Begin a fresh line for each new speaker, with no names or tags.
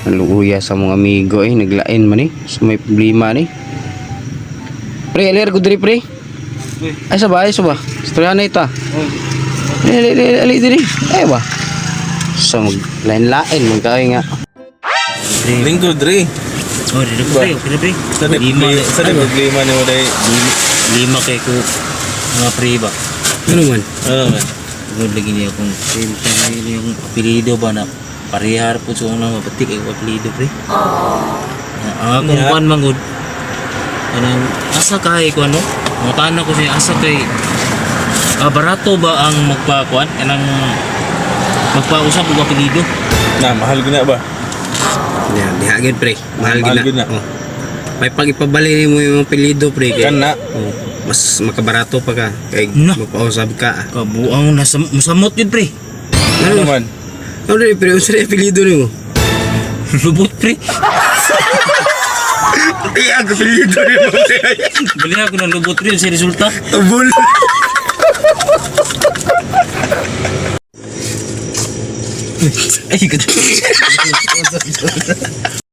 Naluya sa mga amigo naglain man so may problema pre alir ko diri pre ay sabay istorya na ita ali diri ay ba so lain-lain magkaway nga
linggo dre
oh dito pre okay
sa problema ni mo dai
lima kay ko mga pre ba
ano man
tungod lagi niya kung yung apelido ba na parehar po sa unang mabatik ay apelido pre ang akong kuhan mangod anong asa kay ko ano mutana ko siya asa kay barato ba ang magpakuan anang magpausap og apelido
na mahal gina ba
dihagid pre mahal
gina
may pag ipabali mo yung apelido pre kay
kan na
mas makabarato pa ka kay magpausap ka
kabuang nasa musamot yun pre
ano man
ano rin pre usa apelido nimo
lubot pre
ay ang apelido nimo
bali ako ng lubot pre sa resulta
tabul
ay